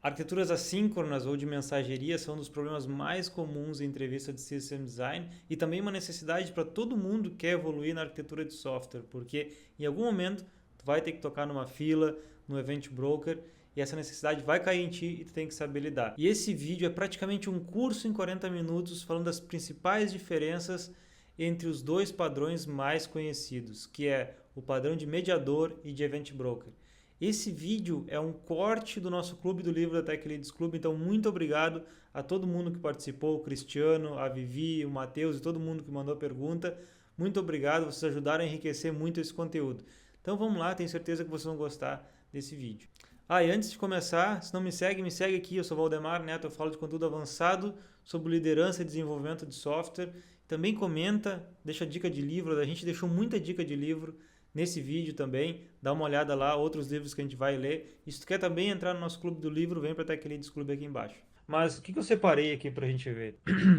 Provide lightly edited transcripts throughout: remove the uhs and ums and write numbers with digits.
Arquiteturas assíncronas ou de mensageria são um dos problemas mais comuns em entrevista de System Design e também uma necessidade para todo mundo que quer evoluir na arquitetura de software, porque em algum momento tu vai ter que tocar numa fila, no Event Broker, e essa necessidade vai cair em ti e tu tem que saber lidar. E esse vídeo é praticamente um curso em 40 minutos falando das principais diferenças entre os dois padrões mais conhecidos, que é o padrão de mediador e de Event Broker. Esse vídeo é um corte do nosso clube do livro da Tech Leads Club, então muito obrigado a todo mundo que participou, o Cristiano, a Vivi, o Matheus e todo mundo que mandou pergunta. Muito obrigado, vocês ajudaram a enriquecer muito esse conteúdo. Então vamos lá, tenho certeza que vocês vão gostar desse vídeo. E antes de começar, se não me segue aqui, eu sou Valdemar Neto, eu falo de conteúdo avançado sobre liderança e desenvolvimento de software. Também comenta, deixa dica de livro, a gente deixou muita dica de livro nesse vídeo também, dá uma olhada lá, outros livros que a gente vai ler. E se tu quer também entrar no nosso clube do livro, vem para a Tech Leads Club aqui embaixo. Mas o que eu separei aqui para a gente ver?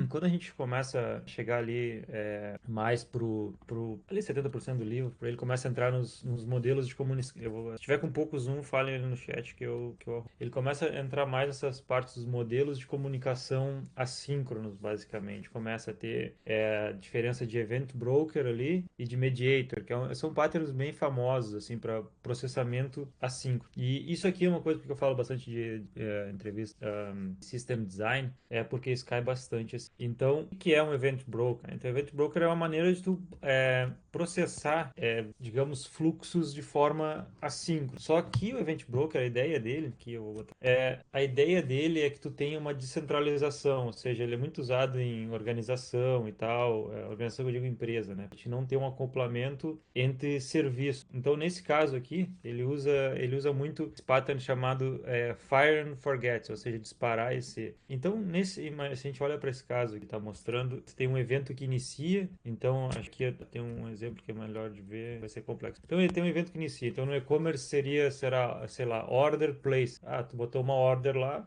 Quando a gente começa a chegar ali mais ali 70% do livro, ele começa a entrar nos modelos de comunicação. Se tiver com pouco zoom, falem ali no chat ele começa a entrar mais nessas partes dos modelos de comunicação assíncronos, basicamente. Começa a ter diferença de event broker ali e de mediator, são patterns bem famosos assim para processamento assíncrono. E isso aqui é uma coisa que eu falo bastante de entrevista System Design, porque isso cai bastante. Assim. Então, o que é um Event Broker? Então, Event Broker é uma maneira de tu processar, digamos, fluxos de forma assíncrona. Só que o Event Broker, a ideia dele, a ideia dele é que tu tenha uma descentralização, ou seja, ele é muito usado em organização e tal, organização eu digo empresa, né? A gente não tem um acoplamento entre serviços. Então, nesse caso aqui, ele usa muito esse pattern chamado Fire and Forget, ou seja, disparar esse. Então, se a gente olha para esse caso que está mostrando, tem um evento que inicia, então acho que tem um exemplo que é melhor de ver, vai ser complexo. Então, ele tem um evento que inicia, então no e-commerce será, sei lá, order place. Tu botou uma order lá,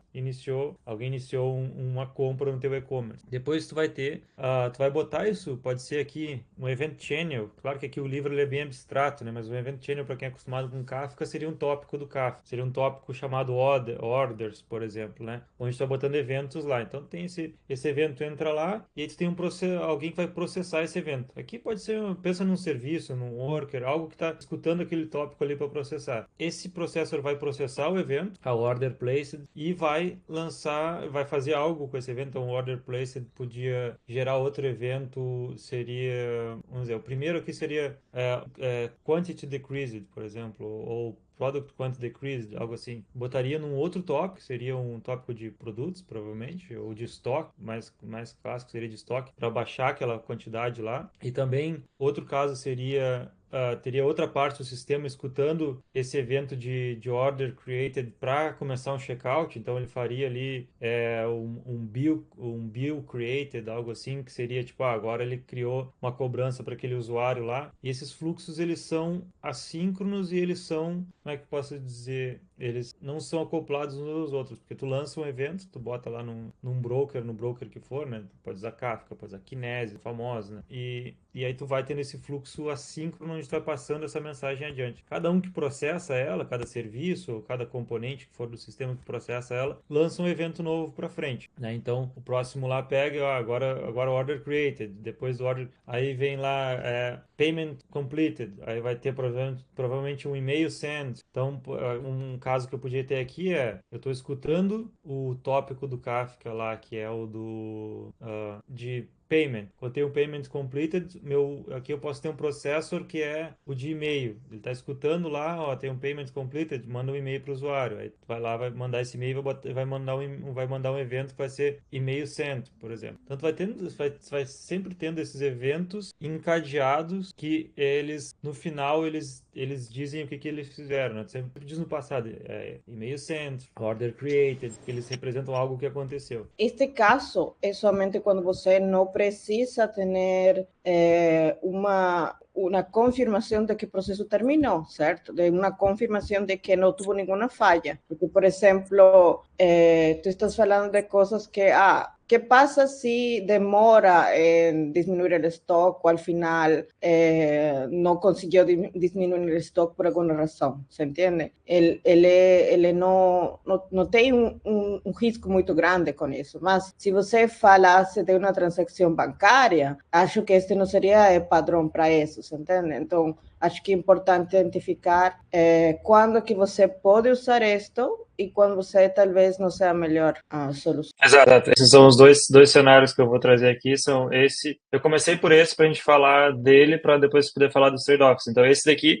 alguém iniciou uma compra no teu e-commerce. Depois tu vai botar isso, pode ser aqui um event channel. Claro que aqui o livro ele é bem abstrato, né? Mas o event channel, para quem é acostumado com Kafka, seria um tópico do Kafka. Seria um tópico chamado orders, por exemplo, né? Onde está botando eventos lá. Então tem esse evento entra lá e aí tu tem alguém que vai processar esse evento. Aqui pode ser, pensa num serviço, num worker, algo que está escutando aquele tópico ali para processar. Esse processor vai processar o evento, a order placed, e vai fazer algo com esse evento. Então, o order placed podia gerar outro evento, vamos dizer, o primeiro aqui seria quantity decreased, por exemplo, ou Product Quantity Decreased, algo assim. Botaria num outro tópico, seria um tópico de produtos, provavelmente, ou de estoque, mais clássico seria de estoque, para baixar aquela quantidade lá. E também, outro caso seria teria outra parte do sistema escutando esse evento de order created para começar um checkout, então ele faria ali um bill created, algo assim, que seria tipo, agora ele criou uma cobrança para aquele usuário lá, e esses fluxos eles são assíncronos e eles são, como é que eu posso dizer, eles não são acoplados uns aos outros, porque tu lança um evento, tu bota lá no broker que for, né, tu pode usar Kafka, pode usar Kinesis, famoso, né, e aí tu vai tendo esse fluxo assíncrono onde tu vai passando essa mensagem adiante. Cada um que processa ela, cada serviço, ou cada componente que for do sistema que processa ela, lança um evento novo para frente, né? Então, o próximo lá pega, agora order created, depois do order, aí vem lá payment completed, aí vai ter provavelmente um e-mail sent. Então, um caso que eu podia ter aqui eu estou escutando o tópico do Kafka lá, que é o de payment. Quando tem o payment completed, aqui eu posso ter um processor que é o de e-mail. Ele está escutando lá, ó, tem um payment completed, manda um e-mail para o usuário. Aí tu vai lá, vai mandar esse e-mail, vai mandar um evento que vai ser e-mail sent, por exemplo. Então tu vai sempre tendo esses eventos encadeados que no final, eles dizem o que eles fizeram, né? Sempre diz no passado, e-mail sent, order created, que eles representam algo que aconteceu. Este caso es solamente cuando você no precisa tener uma confirmação de que o processo terminou, certo? De uma confirmação de que não teve nenhuma falha. Porque, por exemplo, tu estás falando de coisas que, ¿qué pasa si demora en disminuir el stock o al final no consiguió disminuir el stock por alguna razón? ¿Se entiende? Ele não tem um risco muito grande com isso. Mas se você falasse de uma transação bancária, acho que este não seria padrão para isso, ¿se entende? Então, acho que é importante identificar quando que você pode usar isto e quando você talvez não seja a melhor solução. Exato. Esses são os dois cenários que eu vou trazer aqui. São esse. Eu comecei por esse para a gente falar dele, para depois poder falar dos trade-offs. Então, esse daqui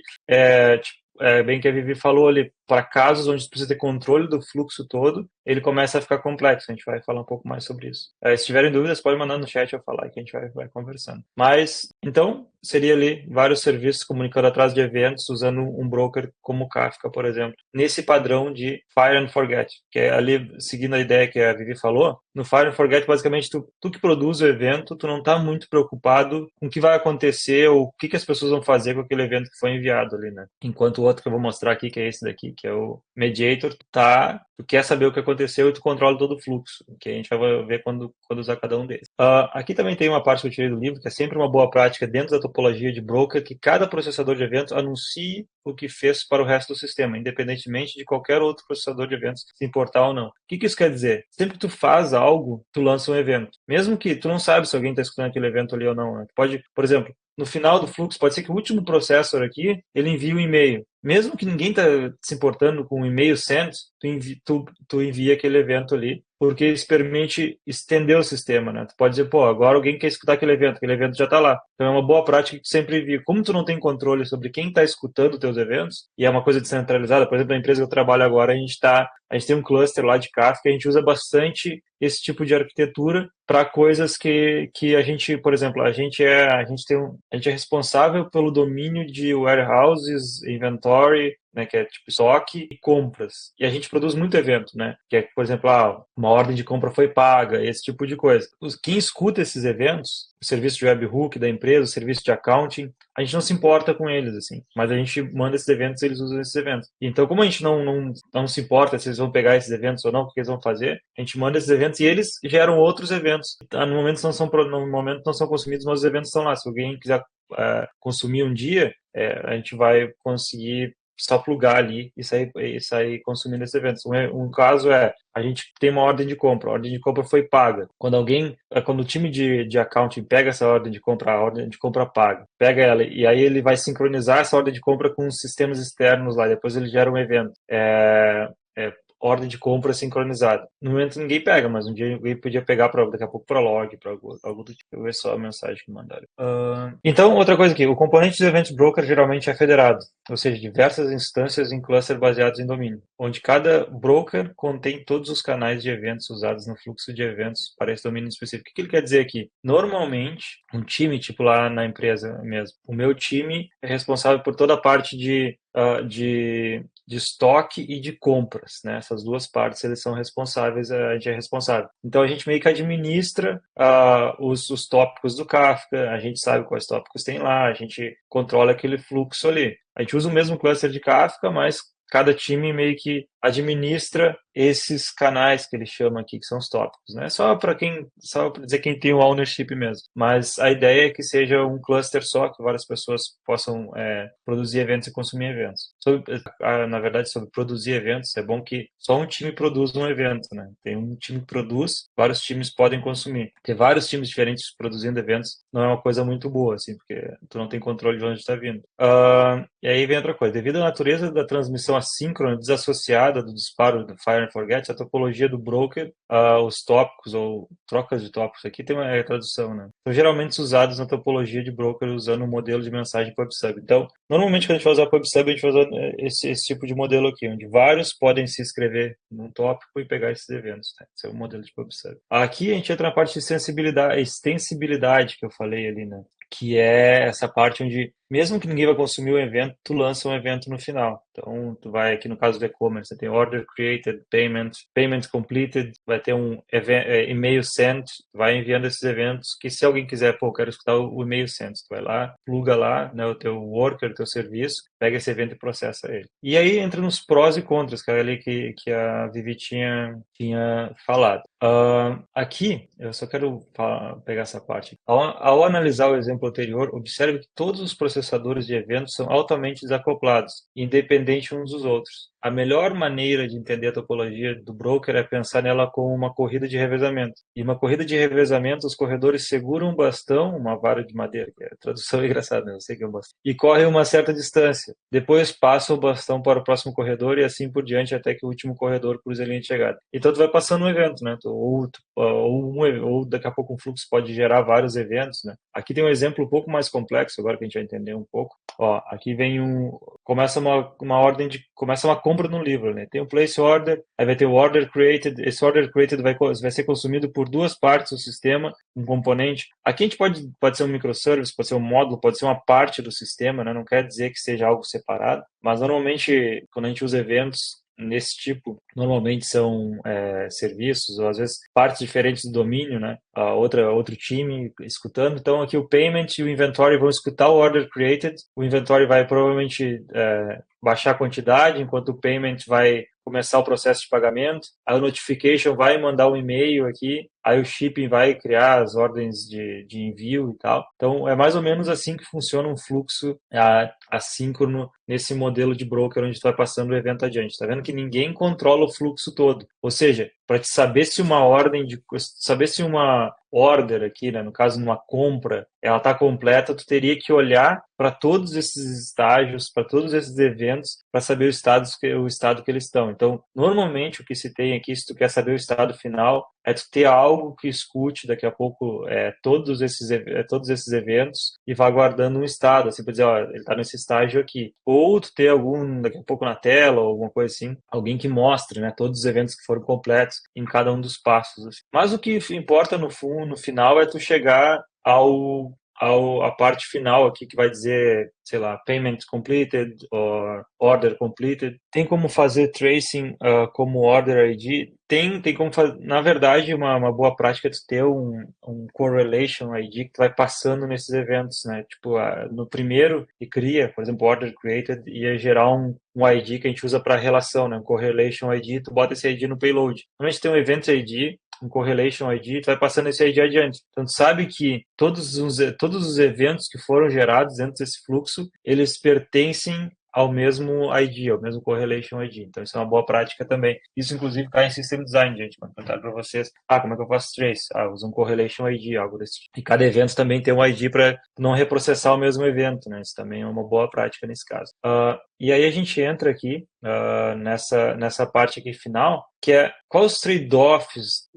bem que a Vivi falou ali, para casos onde você precisa ter controle do fluxo todo, ele começa a ficar complexo. A gente vai falar um pouco mais sobre isso. Se tiverem dúvidas, pode mandar no chat eu falar que a gente vai conversando. Mas, então, seria ali vários serviços comunicando atrás de eventos, usando um broker como o Kafka, por exemplo. Nesse padrão de Fire and Forget, que é ali, seguindo a ideia que a Vivi falou, no Fire and Forget, basicamente, tu que produz o evento, tu não está muito preocupado com o que vai acontecer ou o que as pessoas vão fazer com aquele evento que foi enviado ali, né? Enquanto o outro que eu vou mostrar aqui, que é esse daqui, que é o Mediator, tu quer saber o que aconteceu e tu controla todo o fluxo, que a gente vai ver quando usar cada um deles. Aqui também tem uma parte que eu tirei do livro, que é sempre uma boa prática dentro da topologia de broker, que cada processador de eventos anuncie o que fez para o resto do sistema, independentemente de qualquer outro processador de eventos se importar ou não. O que isso quer dizer? Sempre que tu faz algo, tu lança um evento. Mesmo que tu não saiba se alguém está escutando aquele evento ali ou não, né? Tu pode, por exemplo, no final do fluxo, pode ser que o último processor aqui, ele envie um e-mail. Mesmo que ninguém está se importando com o e-mail sent, tu envia aquele evento ali, porque isso permite estender o sistema, né? Tu pode dizer, pô, agora alguém quer escutar aquele evento já está lá. Então é uma boa prática que tu sempre envia. Como tu não tem controle sobre quem está escutando teus eventos, e é uma coisa descentralizada, por exemplo, na empresa que eu trabalho agora, a gente tem um cluster lá de Kafka, a gente usa bastante esse tipo de arquitetura para coisas que a gente, por exemplo, a gente é responsável pelo domínio de warehouses, inventory, né, que é tipo estoque e compras. E a gente produz muito evento, né? Que é, por exemplo, uma ordem de compra foi paga, esse tipo de coisa. Quem escuta esses eventos, o serviço de webhook da empresa, o serviço de accounting, a gente não se importa com eles, assim. Mas a gente manda esses eventos e eles usam esses eventos. Então, como a gente não se importa se eles vão pegar esses eventos ou não, o que eles vão fazer, a gente manda esses eventos e eles geram outros eventos. No momento não são consumidos, mas os eventos estão lá. Se alguém quiser consumir um dia, a gente vai conseguir só plugar ali e sair consumindo esses eventos. Um caso a gente tem uma ordem de compra, a ordem de compra foi paga. Quando o time de accounting pega essa ordem de compra, a ordem de compra paga, pega ela e aí ele vai sincronizar essa ordem de compra com os sistemas externos lá, depois ele gera um evento. Ordem de compra sincronizada. No momento ninguém pega, mas um dia alguém podia pegar daqui a pouco para log, para algo do tipo. Eu ver só a mensagem que mandaram. Então, outra coisa aqui, o componente dos eventos broker geralmente é federado, ou seja, diversas instâncias em cluster baseados em domínio, onde cada broker contém todos os canais de eventos usados no fluxo de eventos para esse domínio específico. O que ele quer dizer aqui? Normalmente, um time, tipo lá na empresa mesmo, o meu time é responsável por toda a parte de estoque e de compras, né? Essas duas partes eles são responsáveis, a gente é responsável. Então a gente meio que administra os tópicos do Kafka, a gente sabe quais tópicos tem lá, a gente controla aquele fluxo ali. A gente usa o mesmo cluster de Kafka, mas cada time meio que administra esses canais que ele chama aqui, que são os tópicos, né? Só para dizer quem tem o ownership mesmo. Mas a ideia é que seja um cluster só, que várias pessoas possam produzir eventos e consumir eventos. Na verdade, sobre produzir eventos, é bom que só um time produz um evento, né? Tem um time que produz, vários times podem consumir. Ter vários times diferentes produzindo eventos não é uma coisa muito boa, assim, porque tu não tem controle de onde está vindo. E aí vem outra coisa. Devido à natureza da transmissão assíncrona desassociada do disparo do Fire and Forget, a topologia do broker, os tópicos ou trocas de tópicos, aqui tem uma tradução, né? São geralmente usados na topologia de broker usando o modelo de mensagem PubSub. Então, normalmente quando a gente vai usar PubSub, a gente vai usar esse tipo de modelo aqui, onde vários podem se inscrever num tópico e pegar esses eventos, né? Esse é o modelo de PubSub. Aqui a gente entra na parte de extensibilidade que eu falei ali, né? que é essa parte onde, mesmo que ninguém vai consumir o evento, tu lança um evento no final. Então, tu vai aqui no caso do e-commerce, você tem order created, payment completed, vai ter um e-mail sent, vai enviando esses eventos que se alguém quiser, pô, quero escutar o e-mail sent, tu vai lá, pluga lá, né, o teu worker, o teu serviço, pega esse evento e processa ele. E aí entra nos prós e contras, que é ali que a Vivi tinha falado. Aqui, eu só quero pegar essa parte. Ao analisar o exemplo anterior, observe que todos os processadores de eventos são altamente desacoplados, independentes uns dos outros. A melhor maneira de entender a topologia do broker é pensar nela como uma corrida de revezamento. E uma corrida de revezamento, os corredores seguram um bastão, uma vara de madeira, que a tradução é engraçada, né? Eu sei que é um bastão, e correm uma certa distância. Depois passam o bastão para o próximo corredor e assim por diante até que o último corredor cruze a linha de chegada. Então tu vai passando um evento, né? Ou daqui a pouco um fluxo pode gerar vários eventos, né? Aqui tem um exemplo um pouco mais complexo, agora que a gente vai entender um pouco. Ó, aqui vem começa começa uma compra no livro, né? Tem um place order, aí vai ter o order created, esse order created vai ser consumido por duas partes do sistema, um componente. Aqui a gente pode ser um microservice, pode ser um módulo, pode ser uma parte do sistema, né? Não quer dizer que seja algo separado, mas normalmente quando a gente usa eventos nesse tipo, normalmente são serviços ou às vezes partes diferentes do domínio, né? Outro time escutando. Então aqui o payment e o inventory vão escutar o order created. O inventory vai provavelmente baixar a quantidade, enquanto o payment vai começar o processo de pagamento. Aí o notification vai mandar um e-mail aqui. Aí o shipping vai criar as ordens de envio e tal. Então é mais ou menos assim que funciona um fluxo assíncrono nesse modelo de broker onde tu vai passando o evento adiante. Tá vendo que ninguém controla o fluxo todo. Ou seja, para te saber se uma order aqui, né, no caso numa compra, ela está completa, tu teria que olhar para todos esses estágios, para todos esses eventos, para saber o estado que eles estão. Então, normalmente o que se tem aqui, se tu quer saber o estado final, é tu ter algo que escute daqui a pouco todos esses eventos e vá guardando um estado, assim, para dizer, ó, ele está nesse estágio aqui. Ou tu ter algum, daqui a pouco na tela, ou alguma coisa assim, alguém que mostre, né, todos os eventos que foram completos em cada um dos passos. Assim. Mas o que importa no final é tu chegar a parte final aqui que vai dizer, sei lá, payment completed ou order completed. Tem como fazer tracing como order ID? Tem como fazer. Na verdade, uma boa prática é tu ter um correlation ID que tu vai passando nesses eventos, né? Tipo, no primeiro que cria, por exemplo, order created, ia gerar um ID que a gente usa para relação, né? Um correlation ID, tu bota esse ID no payload. Normalmente tem um event ID, um correlation ID, tu vai passando esse ID adiante. Então, tu sabe que todos os eventos que foram gerados dentro desse fluxo, eles pertencem ao mesmo ID, ao mesmo correlation ID. Então, isso é uma boa prática também. Isso, inclusive, está em System Design, gente. Vou contar para vocês. Como é que eu faço trace? Usa um correlation ID, algo desse tipo. E cada evento também tem um ID para não reprocessar o mesmo evento, né? Isso também é uma boa prática nesse caso. E aí a gente entra aqui nessa parte aqui final, que é quais os trade-offs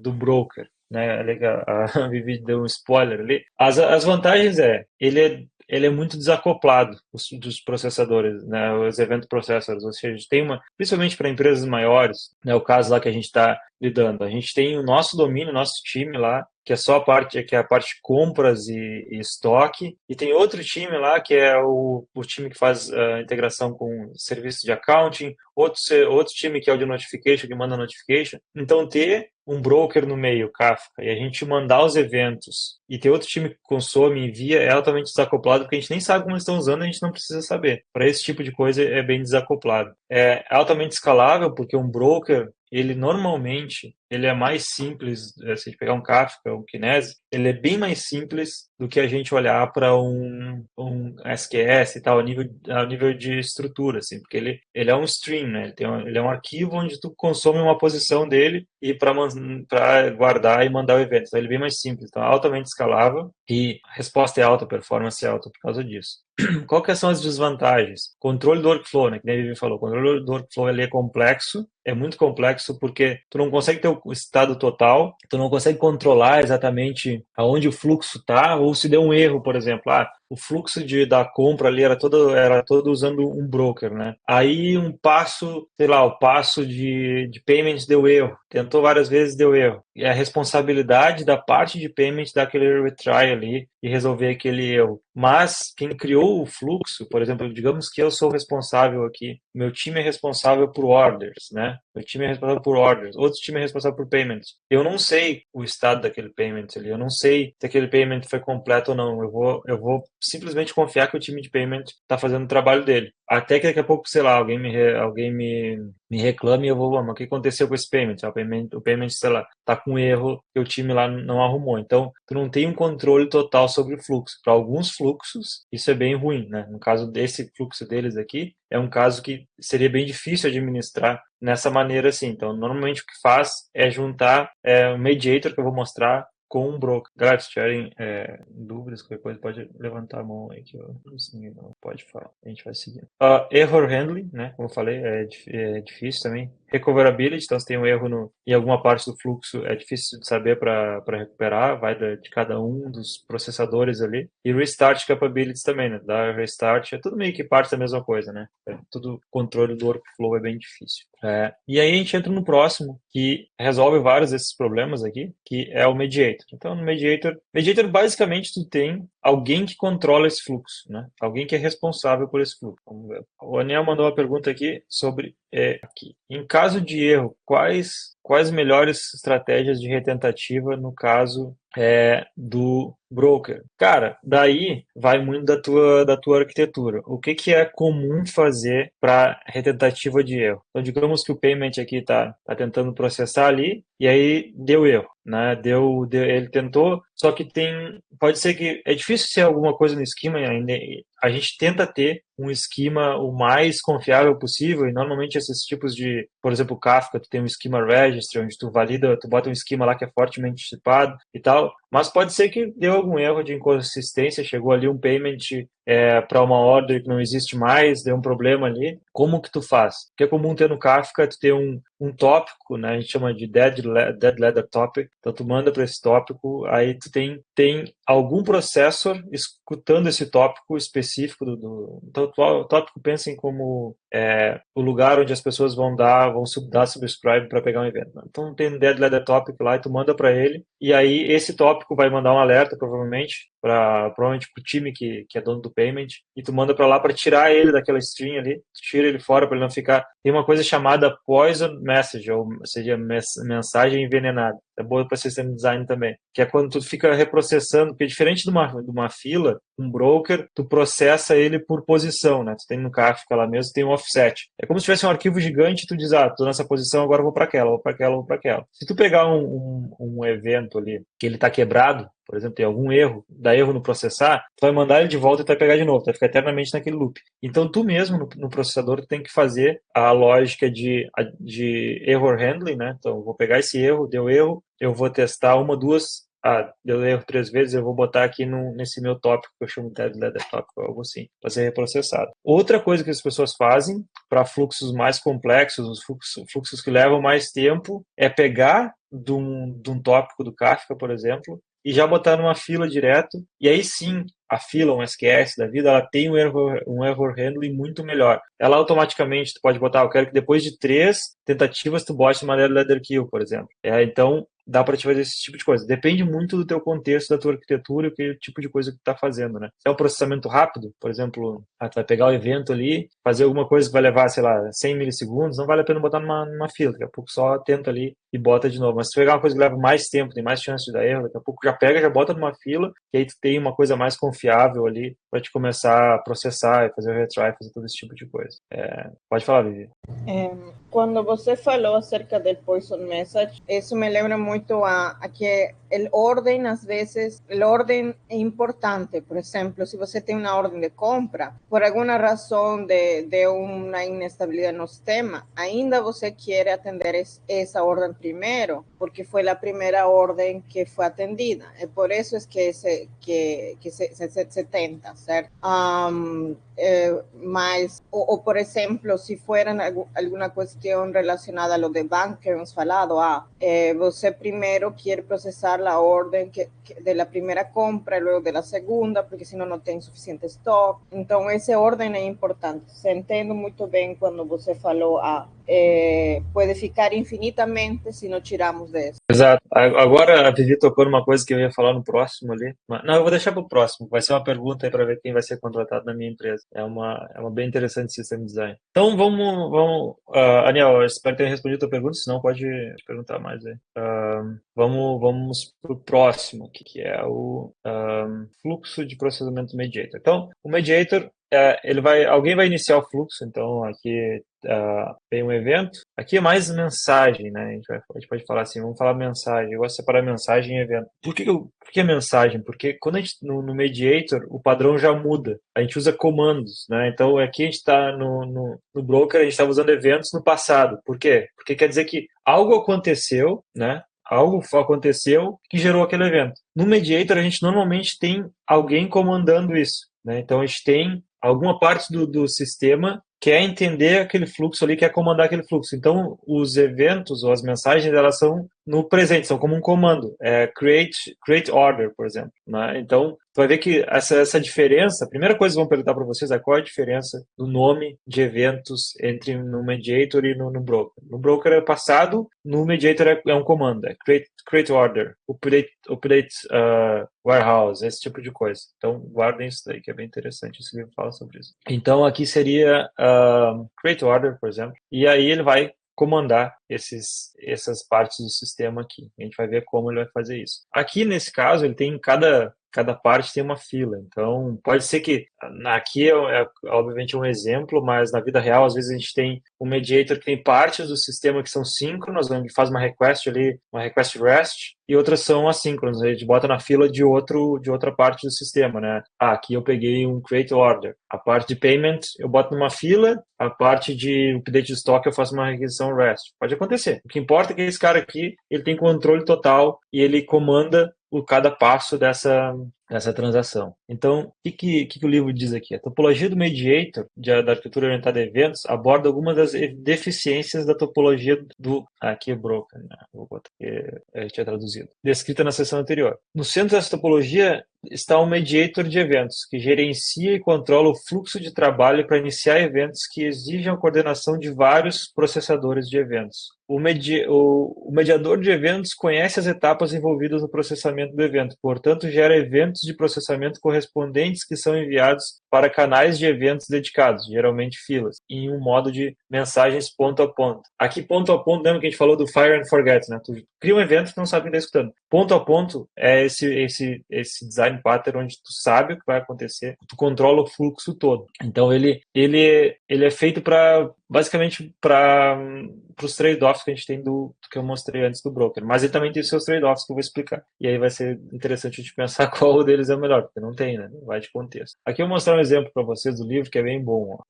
do broker, né? A Vivi deu um spoiler ali. As vantagens ele é muito desacoplado dos processadores, né, os event processors, ou seja, tem principalmente para empresas maiores, né, o caso lá que a gente está lidando, a gente tem o nosso domínio, nosso time lá, que é só que é a parte de compras e estoque, e tem outro time lá que é o time que faz a integração com serviços de accounting, outro time que é o de notification, que manda notification. Então, ter um broker no meio, Kafka, e a gente mandar os eventos e ter outro time que consome e envia é altamente desacoplado, porque a gente nem sabe como eles estão usando, a gente não precisa saber. Para esse tipo de coisa é bem desacoplado. É altamente escalável, porque um broker, ele normalmente ele é mais simples, se a gente pegar um Kafka, um Kinesis, ele é bem mais simples do que a gente olhar para um SQS e tal, a nível de estrutura, assim, porque ele é um stream, né? Ele é um arquivo onde tu consome uma posição dele e para guardar e mandar o evento. Então ele é bem mais simples, então é altamente escalável e a resposta é alta, a performance é alta por causa disso. Qual que são as desvantagens? Controle do workflow, né? Que nem a Vivi falou, o controle do workflow ele é complexo, é muito complexo porque tu não consegue ter o estado total, tu não consegue controlar exatamente aonde o fluxo está, ou se deu um erro, por exemplo, o fluxo da compra ali era todo usando um broker, né? Aí um passo, sei lá, o passo de payments deu erro. Tentou várias vezes, deu erro. E a responsabilidade da parte de payments dar aquele retry ali e resolver aquele erro. Mas quem criou o fluxo, por exemplo, digamos que eu sou responsável aqui, meu time é responsável por orders, né? Meu time é responsável por orders, outro time é responsável por payments. Eu não sei o estado daquele payment ali, eu não sei se aquele payment foi completo ou não. Eu vou simplesmente confiar que o time de payment está fazendo o trabalho dele. Até que daqui a pouco, sei lá, alguém me reclame e eu vou, mas o que aconteceu com esse payment? O payment, sei lá, tá com erro que o time lá não arrumou. Então, tu não tem um controle total sobre o fluxo. Para alguns fluxos, isso é bem ruim, né? No caso desse fluxo deles aqui, é um caso que seria bem difícil administrar nessa maneira assim. Então, normalmente o que faz é juntar um mediator que eu vou mostrar com um broker. Galera, se tiverem dúvidas, qualquer coisa, pode levantar a mão aí que eu não pode falar. A gente vai seguindo. Error handling, né? Como eu falei, é difícil também. Recoverability, então se tem um erro em alguma parte do fluxo, é difícil de saber para recuperar, vai de cada um dos processadores ali. E restart capabilities também, né? Dar restart, é tudo meio que parte da mesma coisa, né? Tudo controle do workflow é bem difícil. E aí a gente entra no próximo, que resolve vários desses problemas aqui, que é o mediator. Então, no mediator basicamente tu tem alguém que controla esse fluxo, né? Alguém que é responsável por esse fluxo. Vamos ver. O Anel mandou uma pergunta aqui sobre aqui. Em caso de erro, quais melhores estratégias de retentativa no caso do broker? Cara, daí vai muito da tua arquitetura. O que é comum fazer para retentativa de erro? Então, digamos que o payment aqui tá tentando processar ali e aí deu erro, né? Ele tentou, só que pode ser que é difícil ser alguma coisa no esquema ainda. A gente tenta ter um esquema o mais confiável possível e normalmente esses tipos de, por exemplo, Kafka, tu tem um esquema registry onde tu bota um esquema lá que é fortemente tipado e tal, mas pode ser que deu algum erro de inconsistência, chegou ali um payment para uma order que não existe mais, deu um problema ali. Como que tu faz? O que é comum ter no Kafka é tu ter um tópico, né? A gente chama de dead letter topic. Então tu manda para esse tópico, aí tu tem algum processor escutando esse tópico específico então o tópico pensem como o lugar onde as pessoas vão dar subscribe para pegar um evento. Né? Então tem um dead letter topic lá e tu manda para ele e aí esse tópico vai mandar um alerta provavelmente para o time que é dono do payment e tu manda para lá para tirar ele daquela string ali, tu tira ele fora para ele não ficar. Tem uma coisa chamada poison message, ou seja, mensagem envenenada. É boa para system design também, que é quando tu fica reprocessando, porque diferente de uma fila, um broker, tu processa ele por posição, né? Tu tem no Kafka lá mesmo, tem um offset. É como se tivesse um arquivo gigante e tu diz, tô nessa posição, agora eu vou para aquela, vou para aquela, vou para aquela. Se tu pegar um evento ali, que ele está quebrado, por exemplo, tem algum erro, dá erro no processar, tu vai mandar ele de volta e tu vai pegar de novo, tu vai ficar eternamente naquele loop. Então, tu mesmo, no processador, tu tem que fazer a lógica de error handling, né? Então, eu vou pegar esse erro, deu erro, eu vou testar uma, duas, deu erro 3 vezes, eu vou botar aqui nesse meu tópico, que eu chamo de dead letter tópico, algo assim, para ser reprocessado. Outra coisa que as pessoas fazem para fluxos mais complexos, os fluxos que levam mais tempo, é pegar de um tópico do Kafka, por exemplo, e já botar numa fila direto, e aí sim, a fila, um SQS da vida, ela tem um error handling muito melhor. Ela automaticamente, tu pode botar, eu quero que depois de 3 tentativas tu bote uma leather kill, por exemplo. Então, dá para te fazer esse tipo de coisa. Depende muito do teu contexto, da tua arquitetura e que tipo de coisa que tu tá fazendo, né? Se é um processamento rápido, por exemplo, tu vai pegar o evento ali, fazer alguma coisa que vai levar, sei lá, 100 milissegundos, não vale a pena botar numa fila, daqui a pouco só tenta ali e bota de novo. Mas se tu pegar uma coisa que leva mais tempo, tem mais chance de dar erro, daqui a pouco já pega, já bota numa fila, que aí tu tem uma coisa mais confiável ali para te começar a processar e fazer o retry, fazer todo esse tipo de coisa. Pode falar, Vivi. Quando você falou acerca del poison message, isso me lembra muito a que el orden, às vezes, el orden é importante. Por exemplo, se você tem uma ordem de compra, por alguma razão de uma inestabilidade no sistema, ainda você quer atender essa ordem primero, porque fue la primera orden que fue atendida. Por eso es que se tenta, ¿cierto? Por ejemplo, si fuera alguna cuestión relacionada a lo de banco que hemos falado, você primero quiere procesar la orden de la primera compra y luego de la segunda, porque si no, no tiene suficiente stock. Entonces, ese orden es importante. Se entende muito bem quando você falou, pode ficar infinitamente se não tirarmos dessa. Exato. Agora a Vivi tocou numa coisa que eu ia falar no próximo ali. Não, eu vou deixar para o próximo. Vai ser uma pergunta aí para ver quem vai ser contratado na minha empresa. É uma bem interessante sistema design. Então vamos, Aniel, eu espero ter respondido a tua pergunta, senão pode perguntar mais aí. Vamos para o próximo, que é o fluxo de processamento mediator. Então, o mediator, alguém vai iniciar o fluxo, então aqui tem um evento. Aqui é mais mensagem, né? A gente pode falar assim, vamos falar mensagem. Eu gosto de separar mensagem e evento. Por que é mensagem? Porque quando a gente, no mediator, o padrão já muda. A gente usa comandos, né? Então aqui a gente está no broker, a gente estava usando eventos no passado. Por quê? Porque quer dizer que algo aconteceu, né? Algo aconteceu que gerou aquele evento. No mediator, a gente normalmente tem alguém comandando isso, né? Então a gente tem alguma parte do sistema quer entender aquele fluxo ali, quer comandar aquele fluxo. Então, os eventos ou as mensagens, elas são no presente, são como um comando. Create order, por exemplo, né? Então, tu vai ver que essa diferença, a primeira coisa que vão perguntar para vocês é qual a diferença do nome de eventos entre no mediator e no broker. No broker é passado, no mediator é um comando, é create order, update warehouse, esse tipo de coisa. Então, guardem isso daí, que é bem interessante, esse livro fala sobre isso. Então, aqui seria create order, por exemplo, e aí ele vai comandar essas partes do sistema aqui. A gente vai ver como ele vai fazer isso. Aqui, nesse caso, ele tem cada parte tem uma fila. Então, pode ser que aqui obviamente um exemplo, mas na vida real, às vezes a gente tem um mediator que tem partes do sistema que são síncronas, onde faz uma request ali, uma request REST, e outras são assíncronas. A gente bota na fila de outra parte do sistema, né? Aqui eu peguei um create order. A parte de payment eu boto numa fila, a parte de update de estoque eu faço uma requisição REST. Pode acontecer. O que importa é que esse cara aqui, ele tem controle total e ele comanda cada passo dessa transação. Então, o que o livro diz aqui? A topologia do mediator, da arquitetura orientada a eventos, aborda algumas das deficiências da topologia aqui é broker, né? Vou botar aqui, a gente tinha traduzido. Descrita na seção anterior. No centro dessa topologia está um mediator de eventos, que gerencia e controla o fluxo de trabalho para iniciar eventos que exigem a coordenação de vários processadores de eventos. O mediador de eventos conhece as etapas envolvidas no processamento do evento, portanto, gera eventos de processamento correspondentes que são enviados para canais de eventos dedicados, geralmente filas, em um modo de mensagens ponto a ponto. Aqui, ponto a ponto, lembra que a gente falou do fire and forget, né? Tu cria um evento e não sabe quem está escutando. Ponto a ponto é esse design pattern onde tu sabe o que vai acontecer, tu controla o fluxo todo. Então, ele é feito basicamente para os trade-offs que a gente tem do que eu mostrei antes do broker. Mas ele também tem seus trade-offs que eu vou explicar. E aí vai ser interessante a gente pensar qual deles é o melhor, porque não tem, né? Vai de contexto. Aqui eu vou mostrar um exemplo para vocês do livro que é bem bom. Ó.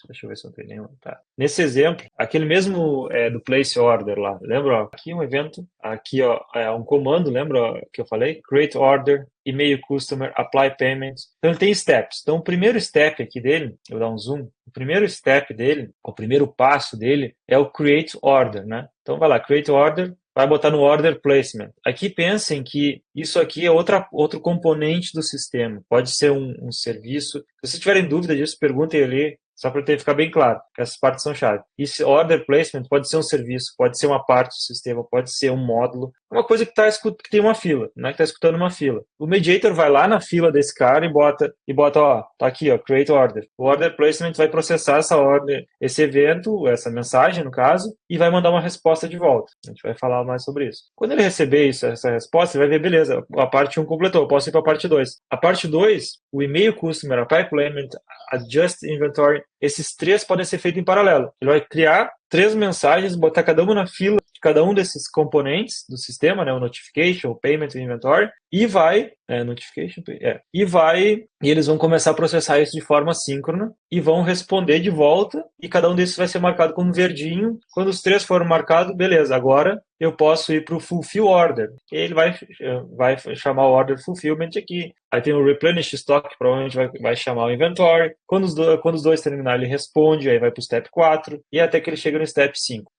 Deixa eu ver se eu não tenho nenhum. Tá. Nesse exemplo, aquele mesmo do place order lá. Lembra? Ó, aqui um evento, aqui ó, é um comando, lembra ó, que eu falei? Create order, email customer, apply payment. Então ele tem steps. Então o primeiro step aqui dele, eu vou dar um zoom, o primeiro step dele, o primeiro passo dele é o create order, né? Então vai lá, create order, vai botar no order placement. Aqui pensem que isso aqui é outro componente do sistema. Pode ser um serviço. Se vocês tiverem dúvida disso, perguntem ali, só para ficar bem claro, que essas partes são chave. Esse order placement pode ser um serviço, pode ser uma parte do sistema, pode ser um módulo, uma coisa que tem uma fila, né? Que está escutando uma fila. O mediator vai lá na fila desse cara e bota, ó, tá aqui, ó, create order. O order placement vai processar essa ordem, esse evento, essa mensagem, no caso, e vai mandar uma resposta de volta. A gente vai falar mais sobre isso. Quando ele receber essa resposta, ele vai ver, beleza, a parte 1 completou, eu posso ir para a parte 2. A parte 2, o e-mail customer, a pipe payment, adjust inventory, esses três podem ser feitos em paralelo. Ele vai criar 3 mensagens, botar cada uma na fila de cada um desses componentes do sistema, né, o notification, o payment e o inventory, e eles vão começar a processar isso de forma síncrona e vão responder de volta, e cada um desses vai ser marcado como verdinho. Quando os 3 foram marcados, beleza, agora eu posso ir para o fulfill order. E ele vai chamar o order fulfillment aqui. Aí tem o replenish stock, que provavelmente vai chamar o inventory. Quando os dois terminarem, ele responde, aí vai para o step 4, e até que ele chega no step 5.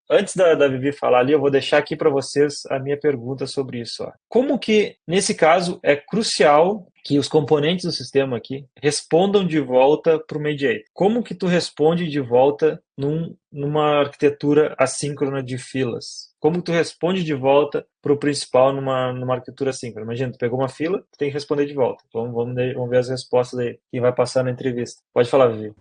Antes da Vivi falar ali, eu vou deixar aqui para vocês a minha pergunta sobre isso. Ó. Como que, nesse caso, é crucial que os componentes do sistema aqui respondam de volta para o mediator? Como que tu responde de volta numa arquitetura assíncrona de filas? Como tu responde de volta para o principal numa arquitetura assíncrona? Imagina, tu pegou uma fila, tu tem que responder de volta. Vamos ver as respostas aí, quem vai passar na entrevista. Pode falar, Vivi.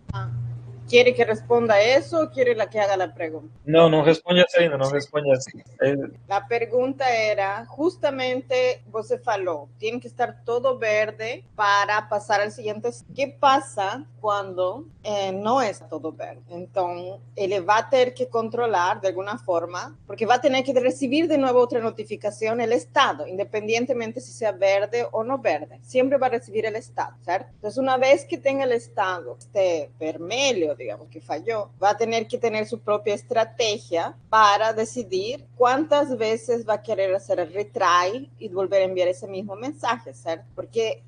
¿Quiere que responda eso o quiere que haga la pregunta? Não responde essa ainda, não responde essa. La pregunta era, justamente, você falou, tiene que estar todo verde para pasar al siguiente. ¿Qué pasa cuando no es todo verde? Entonces, él va a tener que controlar de alguna forma, porque va a tener que recibir de nuevo otra notificación el estado, independientemente si sea verde o no verde. Siempre va a recibir el estado, ¿cierto? Entonces, una vez que tenga el estado, vermelho, digamos, que falló, va a tener que tener su propia estrategia para decidir cuántas veces va a querer hacer el retry y volver a enviar ese mismo mensaje, ¿cierto? Porque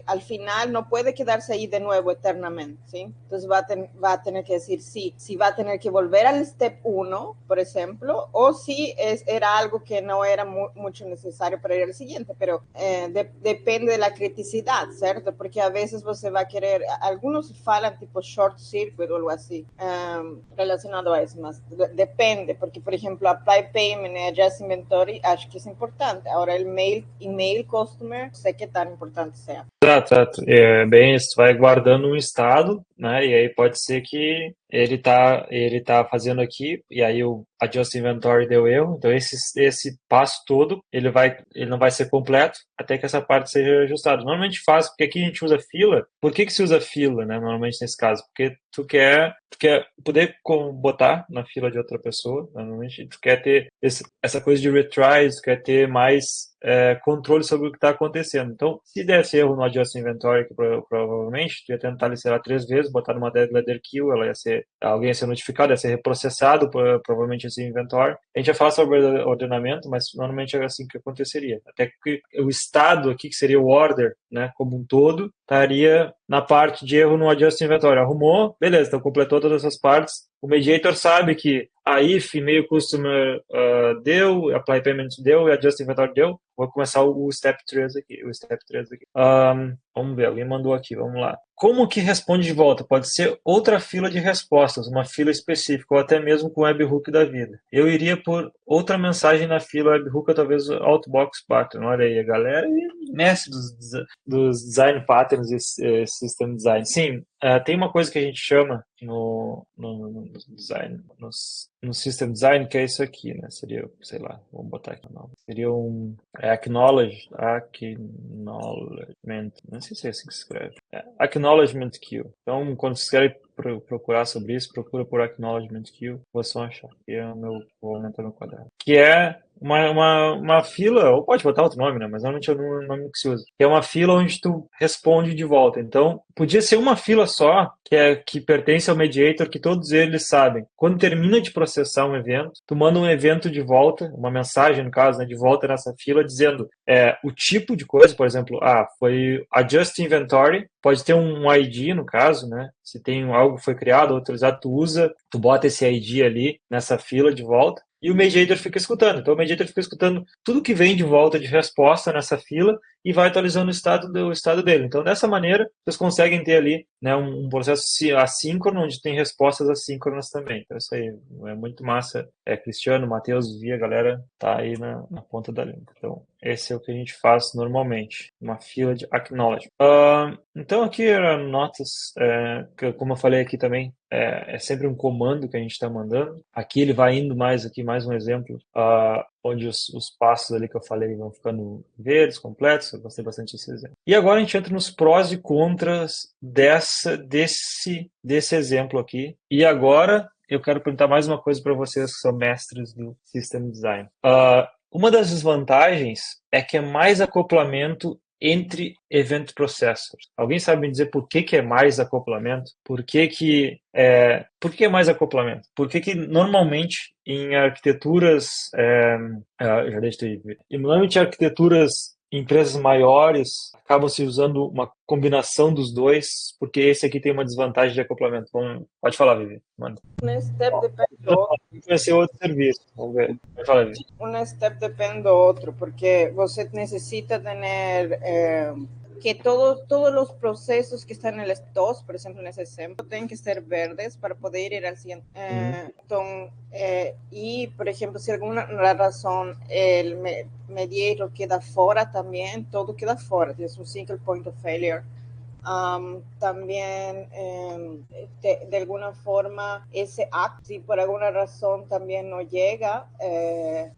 al final no puede quedarse ahí de nuevo eternamente, ¿sí? Entonces va a tener que decir si va a tener que volver al step 1, por ejemplo, o si era algo que no era mucho necesario para ir al siguiente, pero depende de la criticidad, ¿cierto? Porque a veces você va a querer, algunos falan tipo short circuit o algo así relacionado a eso, mas depende, porque por ejemplo apply payment y adjust inventory acho que es importante. Ahora el email customer, no sé qué tan importante sea. Exato. Bem, isso vai guardando um estado, né? E aí pode ser que ele tá fazendo aqui, e aí o adjust inventory deu erro. Então esse passo todo, ele não vai ser completo até que essa parte seja ajustada. Normalmente faz, porque aqui a gente usa fila. Por que se usa fila, né? Normalmente nesse caso, porque tu quer poder botar na fila de outra pessoa. Normalmente tu quer ter essa coisa de retries, tu quer ter mais controle sobre o que está acontecendo. Então, se desse erro no adjust inventory, que provavelmente tu ia tentar licerar 3 vezes, botar numa dead letter queue, alguém ia ser notificado, ia ser reprocessado, provavelmente esse inventory. A gente ia falar sobre ordenamento, mas normalmente é assim que aconteceria. Até que o estado aqui, que seria o order, né, como um todo, estaria na parte de erro no adjust inventory. Arrumou, beleza, então completou todas essas partes. O mediator sabe que a if e-mail customer deu, apply payment deu e adjust inventory deu. Vou começar o step 3 aqui. Vamos ver, alguém mandou aqui, vamos lá. Como que responde de volta? Pode ser outra fila de respostas, uma fila específica, ou até mesmo com o webhook da vida. Eu iria por outra mensagem na fila webhook, talvez Outbox Pattern. Olha aí, a galera mestre dos design patterns e system design. Sim, tem uma coisa que a gente chama no design, no system design, que é isso aqui, né? Seria, sei lá, vamos botar aqui não. Seria um acknowledgement, não sei se é assim que se escreve. Acknowledgement queue. Então, quando vocês querem procurar sobre isso, procura por acknowledgement queue, vocês vão achar. Aqui vou aumentar meu quadrado. Que é uma fila, ou pode botar outro nome, né? Mas normalmente é o nome que se usa. Que é uma fila onde tu responde de volta. Então, podia ser uma fila só, que pertence ao mediator, que todos eles sabem. Quando termina de processar um evento, tu manda um evento de volta, uma mensagem, no caso, né, de volta nessa fila, dizendo o tipo de coisa, por exemplo, foi adjust inventory, pode ter um ID, no caso, né? Se tem algo que foi criado ou autorizado, tu bota esse ID ali nessa fila de volta. E o mediator fica escutando. Então, o mediator fica escutando tudo que vem de volta de resposta nessa fila e vai atualizando o estado dele. Então, dessa maneira, vocês conseguem ter ali, né, um processo assíncrono, onde tem respostas assíncronas também. Então, isso aí é muito massa. Cristiano, Matheus, Via, a galera tá aí na ponta da língua. Então, esse é o que a gente faz normalmente, uma fila de acknowledge. Então, aqui eram notas, como eu falei aqui também, é sempre um comando que a gente está mandando. Aqui ele vai indo mais um exemplo, onde os passos ali que eu falei vão ficando verdes, completos. Eu gostei bastante desse exemplo. E agora a gente entra nos prós e contras desse exemplo aqui. E agora eu quero perguntar mais uma coisa para vocês que são mestres do System Design. Uma das desvantagens é que é mais acoplamento entre Event Processors. Alguém sabe me dizer por que é mais acoplamento? Por que é mais acoplamento? Por que normalmente em arquiteturas, já deixei de ver, e normalmente em arquiteturas empresas maiores acabam se usando uma combinação dos dois, porque esse aqui tem uma desvantagem de acoplamento. Pode falar, Vivi. Manda. Um step depende do outro. Conhecer outro serviço. Vamos ver. Pode falar, Vivi. Um step depende do outro, porque você necessita ter que todos los procesos que están en el STOS, por ejemplo, en ese ejemplo, tienen que ser verdes para poder ir al siguiente. Y, por ejemplo, si alguna razón el mediator queda fuera también, todo queda fuera, es un single point of failure. También de alguna forma ese act, si por alguna razón también no llega,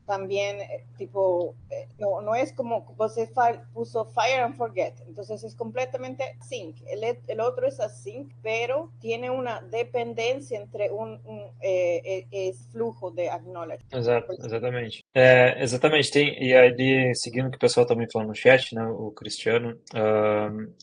también tipo no es como você puso fire and forget, entonces es completamente sync, el otro es async, pero tiene una dependencia entre esse flujo de acknowledge. Exatamente. Exatamente, e aí seguindo o que o pessoal também falou no chat, né, o Cristiano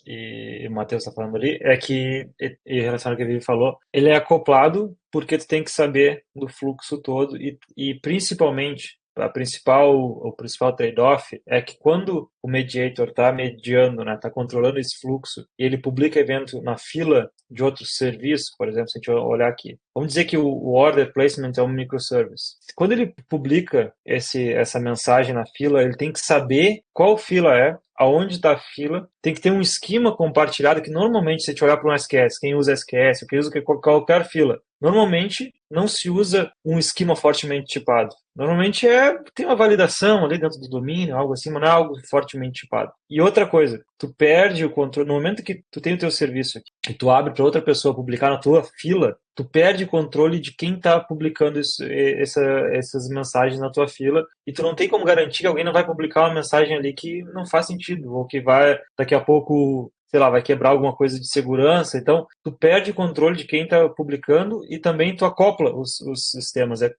e o Matheus está falando ali, é que, em relação ao que a Vivi falou, ele é acoplado porque tu tem que saber do fluxo todo e principalmente o principal trade-off é que quando o mediator está mediando, né, está controlando esse fluxo e ele publica evento na fila de outro serviço, por exemplo, se a gente olhar aqui, vamos dizer que o order placement é um microservice. Quando ele publica essa mensagem na fila, ele tem que saber qual fila é, aonde está a fila, tem que ter um esquema compartilhado que normalmente, se a gente olhar para um SQS, quem usa SQS, quem usa qualquer fila, normalmente não se usa um esquema fortemente tipado. Normalmente tem uma validação ali dentro do domínio, algo assim, mas não é algo fortemente tipado. E outra coisa, tu perde o controle, no momento que tu tem o teu serviço aqui, e tu abre para outra pessoa publicar na tua fila, tu perde o controle de quem está publicando essas mensagens na tua fila e tu não tem como garantir que alguém não vai publicar uma mensagem ali que não faz sentido ou que vai, daqui a pouco, sei lá, vai quebrar alguma coisa de segurança. Então, tu perde o controle de quem está publicando e também tu acopla os sistemas. É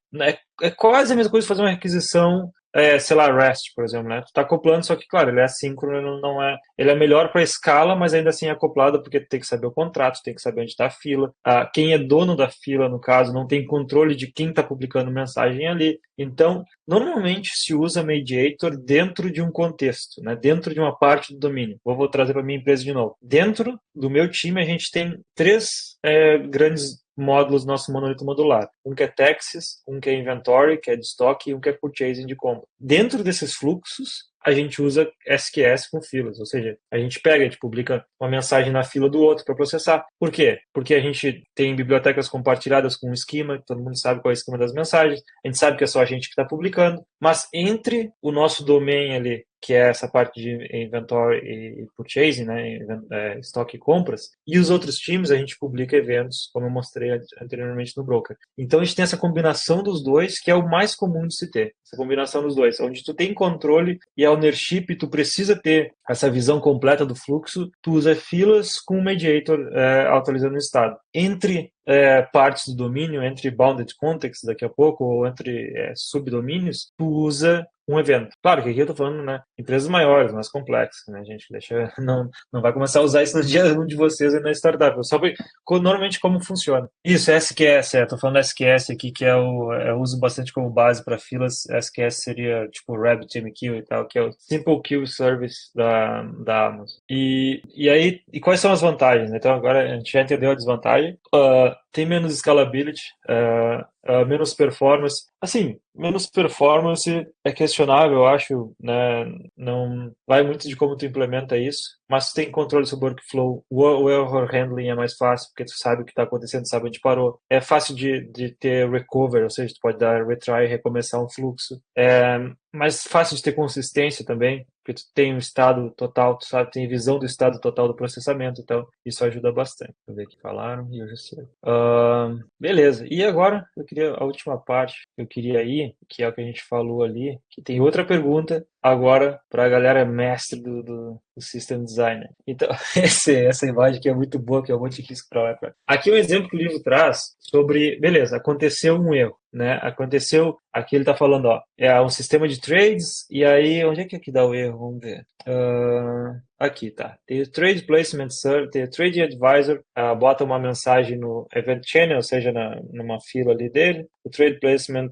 quase a mesma coisa fazer uma requisição, sei lá, REST, por exemplo, né? Tu tá acoplando, só que, claro, ele é assíncrono, não é... Ele é melhor para escala, mas ainda assim é acoplado, porque tu tem que saber o contrato, tem que saber onde está a fila. Quem é dono da fila, no caso, não tem controle de quem está publicando mensagem ali. Então, normalmente se usa mediator dentro de um contexto, né? Dentro de uma parte do domínio. Vou trazer para minha empresa de novo. Dentro do meu time, a gente tem 3 grandes módulos do nosso monolito modular. Um que é Taxes, um que é Inventory, que é de estoque, e um que é Purchasing de compra. Dentro desses fluxos, a gente usa SQS com filas, ou seja, a gente publica uma mensagem na fila do outro para processar. Por quê? Porque a gente tem bibliotecas compartilhadas com um esquema, todo mundo sabe qual é o esquema das mensagens, a gente sabe que é só a gente que está publicando, mas entre o nosso domain ali, que é essa parte de inventory e purchasing, né, estoque e compras, e os outros times a gente publica eventos, como eu mostrei anteriormente no broker. Então a gente tem essa combinação dos dois, que é o mais comum de se ter, essa combinação dos dois, onde tu tem controle e a ownership, tu precisa ter essa visão completa do fluxo, tu usa filas com o mediator atualizando o estado. Entre partes do domínio, entre bounded context daqui a pouco, ou entre subdomínios, tu usa um evento. Claro que aqui eu estou falando, né, empresas maiores, mais complexas, né, gente, não vai começar a usar isso no dia 1 de vocês aí na startup, só normalmente como funciona. Isso, SQS, estou falando SQS aqui, que eu uso bastante como base para filas. SQS seria tipo RabbitMQ e tal, que é o Simple Queue Service da Amazon. E quais são as vantagens? Então agora a gente já entendeu a desvantagem. Tem menos scalability, menos performance. Assim, menos performance é questionável, eu acho, né? Não vai muito de como tu implementa isso, mas tu tem controle sobre o workflow. O error handling é mais fácil, porque tu sabe o que está acontecendo, sabe onde parou. É fácil de ter recover, ou seja, tu pode dar retry e recomeçar um fluxo. É mais fácil de ter consistência também, porque tu tem o estado total, tu sabe, tem visão do estado total do processamento, então isso ajuda bastante. Deixa eu ver o que falaram e eu já sei. Beleza, e agora a última parte que eu queria ir, que é o que a gente falou ali, que tem outra pergunta agora para a galera mestre do System Design. Então, essa imagem aqui é muito boa, que eu vou te risco para lá. Aqui é um exemplo que o livro traz sobre, beleza, aconteceu um erro, né? Aconteceu, aqui ele está falando, ó, é um sistema de trades, e aí, onde é que dá o erro? Vamos ver. aqui, tá? Tem o Trade Placement Server, tem o Trade Advisor, bota uma mensagem no Event Channel, ou seja, numa fila ali dele. O Trade Placement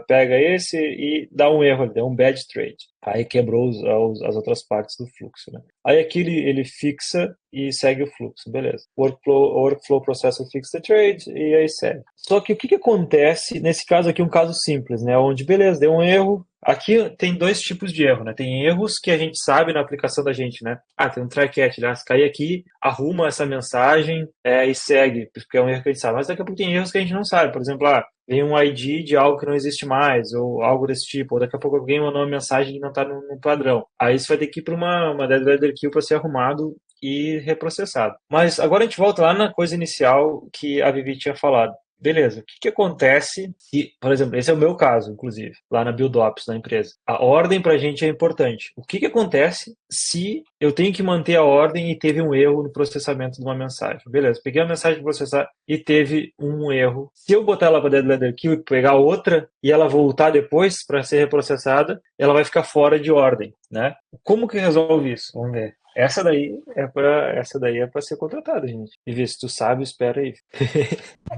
pega esse e dá um erro, dá um bad trade. Aí quebrou as outras partes do fluxo, né? Aí aqui ele fixa e segue o fluxo, beleza. O workflow processa o fix the trade e aí segue. Só que o que acontece, nesse caso aqui, um caso simples, né? Onde, beleza, deu um erro. Aqui tem dois tipos de erro, né? Tem erros que a gente sabe na aplicação da gente, né? Tem um try catch, né? Se cair aqui, arruma essa mensagem e segue, porque é um erro que a gente sabe. Mas daqui a pouco tem erros que a gente não sabe. Por exemplo, vem um ID de algo que não existe mais, ou algo desse tipo, ou daqui a pouco alguém mandou uma mensagem que não está no padrão. Aí você vai ter que ir para uma dead letter queue para ser arrumado e reprocessado. Mas agora a gente volta lá na coisa inicial que a Vivi tinha falado. Beleza, o que acontece se, por exemplo, esse é o meu caso, inclusive, lá na BuildOps, na empresa. A ordem para a gente é importante. O que acontece se eu tenho que manter a ordem e teve um erro no processamento de uma mensagem? Beleza, peguei a mensagem para processar e teve um erro. Se eu botar ela para dead letter queue e pegar outra e ela voltar depois para ser reprocessada, ela vai ficar fora de ordem, né? Como que resolve isso? Vamos ver. Essa daí é para ser contratada, gente. E vê se tu sabe, espera aí.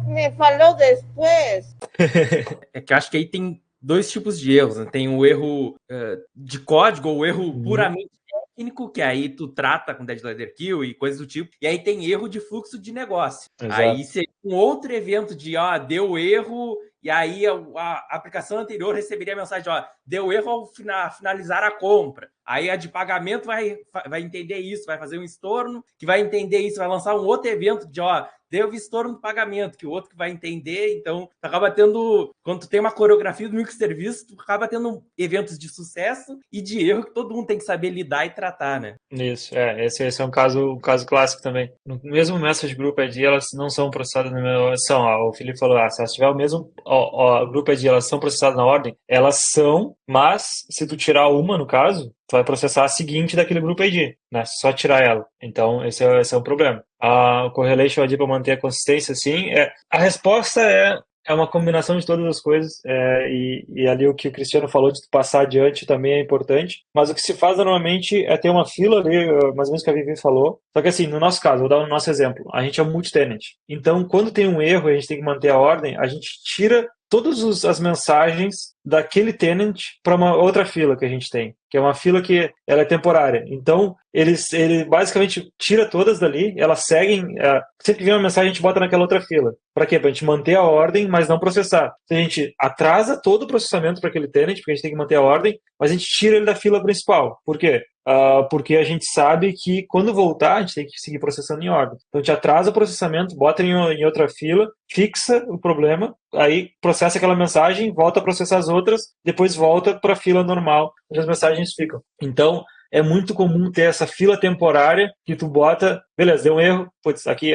Me falou depois. É que eu acho que aí tem dois tipos de erros, né? Tem o erro de código, ou o erro puramente técnico, que aí tu trata com dead letter queue e coisas do tipo, e aí tem erro de fluxo de negócio. Exato. Aí seria um outro evento de, deu erro, e aí a aplicação anterior receberia a mensagem, deu erro ao finalizar a compra. Aí a de pagamento vai entender isso, vai fazer um estorno, que vai entender isso, vai lançar um outro evento de, deu estorno do pagamento, que o outro que vai entender. Então, tu acaba tendo, quando tu tem uma coreografia do microserviço, tu acaba tendo eventos de sucesso e de erro que todo mundo tem que saber lidar e tratar, né? Isso, esse é um caso clássico também. No mesmo message group ID, elas não são processadas na mesma são. O Felipe falou, se elas tiverem o mesmo group ID, elas são processadas na ordem, elas são, mas se tu tirar uma, no caso, tu vai processar a seguinte daquele grupo ID, né? Só tirar ela. Então, esse é um problema. A correlation ID para manter a consistência, sim, a resposta é uma combinação de todas as coisas, e ali o que o Cristiano falou de passar adiante também é importante, mas o que se faz normalmente é ter uma fila ali, mais ou menos que a Vivi falou, só que assim, no nosso caso, vou dar o nosso exemplo, a gente é multi-tenant, então quando tem um erro e a gente tem que manter a ordem, a gente tira todas as mensagens daquele tenant para uma outra fila que a gente tem, que é uma fila que ela é temporária. Então, ele basicamente tira todas dali, elas seguem, sempre que vem uma mensagem a gente bota naquela outra fila. Para quê? Para a gente manter a ordem, mas não processar. Então, a gente atrasa todo o processamento para aquele tenant, porque a gente tem que manter a ordem, mas a gente tira ele da fila principal. Por quê? Porque a gente sabe que quando voltar, a gente tem que seguir processando em ordem. Então, a gente atrasa o processamento, bota em outra fila, fixa o problema, aí processa aquela mensagem, volta a processar as outras, depois volta para a fila normal, onde as mensagens ficam. Então, é muito comum ter essa fila temporária que tu bota, beleza, deu um erro, putz, aqui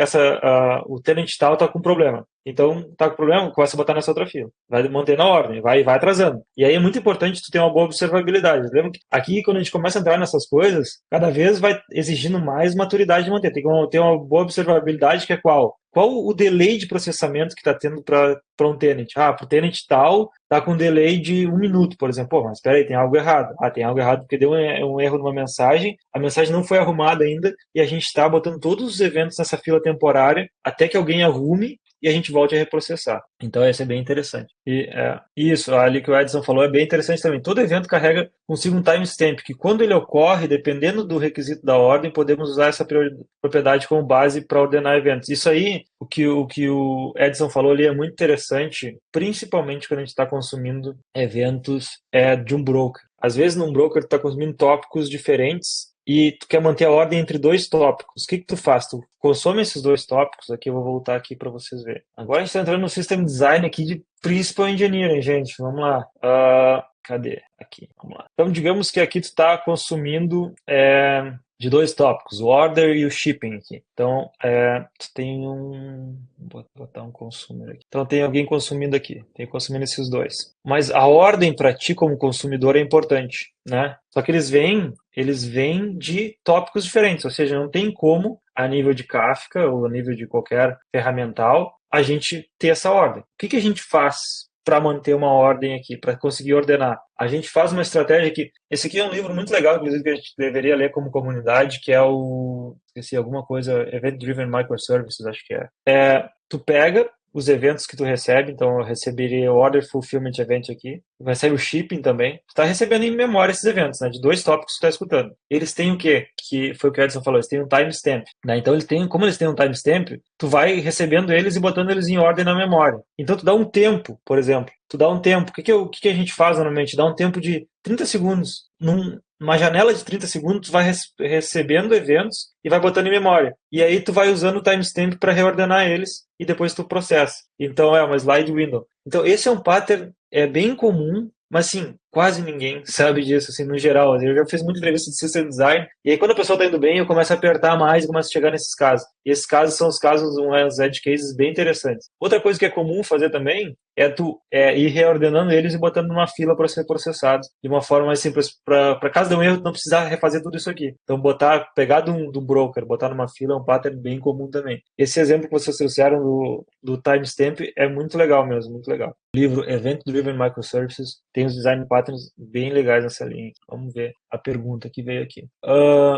o tenant tal tá com problema. Então, tá com problema, começa a botar nessa outra fila. Vai manter na ordem, vai atrasando. E aí é muito importante tu ter uma boa observabilidade. Lembra que aqui, quando a gente começa a entrar nessas coisas, cada vez vai exigindo mais maturidade de manter. Tem que ter uma boa observabilidade, que é qual? Qual o delay de processamento que está tendo para um tenant? Para o tenant tal, está com um delay de 1 minuto, por exemplo. Mas espera aí, tem algo errado. Tem algo errado porque deu um erro numa mensagem, a mensagem não foi arrumada ainda, e a gente está botando todos os eventos nessa fila temporária até que alguém arrume e a gente volte a reprocessar. Então, isso é bem interessante. E isso, ali que o Edson falou, é bem interessante também. Todo evento carrega consigo um timestamp, que quando ele ocorre, dependendo do requisito da ordem, podemos usar essa propriedade como base para ordenar eventos. Isso aí, o que o Edson falou ali é muito interessante, principalmente quando a gente está consumindo eventos de um broker. Às vezes, num broker, tu está consumindo tópicos diferentes, e tu quer manter a ordem entre dois tópicos. O que tu faz? Tu consome esses dois tópicos, aqui eu vou voltar aqui para vocês verem. Agora a gente está entrando no System Design aqui de Principal Engineering, gente. Vamos lá. Cadê? Aqui, vamos lá. Então, digamos que aqui tu está consumindo de dois tópicos, o order e o shipping aqui. Então, tu tem vou botar um consumer aqui. Então, tem alguém consumindo aqui. Tem consumindo esses dois. Mas a ordem para ti como consumidor é importante, né? Só que eles vêm de tópicos diferentes, ou seja, não tem como, a nível de Kafka ou a nível de qualquer ferramental, a gente ter essa ordem. O que a gente faz para manter uma ordem aqui, para conseguir ordenar? A gente faz uma estratégia que... Esse aqui é um livro muito legal, inclusive, que a gente deveria ler como comunidade, que é esqueci alguma coisa, Event Driven Microservices, acho que é. Tu pega os eventos que tu recebe, então eu receberia o Order Fulfillment Event aqui, tu recebe o shipping também, tu tá recebendo em memória esses eventos, né, de 2 tópicos que tu tá escutando. Eles têm o quê? Que foi o que o Edson falou, eles têm um timestamp, né, então como eles têm um timestamp, tu vai recebendo eles e botando eles em ordem na memória. Então tu dá um tempo, por exemplo, o que a gente faz normalmente? Dá um tempo de 30 segundos, numa janela de 30 segundos, tu vai recebendo eventos e vai botando em memória. E aí tu vai usando o timestamp para reordenar eles e depois tu processa. Então é uma slide window. Então esse é um pattern bem comum, mas assim, quase ninguém sabe disso, assim, no geral. Eu já fiz muita entrevista de System Design, e aí quando a pessoa está indo bem, eu começo a apertar mais e começo a chegar nesses casos. E esses casos são os casos, uns edge cases bem interessantes. Outra coisa que é comum fazer também é tu ir reordenando eles e botando numa fila para ser processados, de uma forma mais simples, para caso de um erro, não precisar refazer tudo isso aqui. Então pegar do broker, botar numa fila é um pattern bem comum também. Esse exemplo que vocês trouxeram do timestamp é muito legal mesmo, muito legal. O livro Event Driven Microservices tem os design patterns bem legais nessa linha. Vamos ver a pergunta que veio aqui.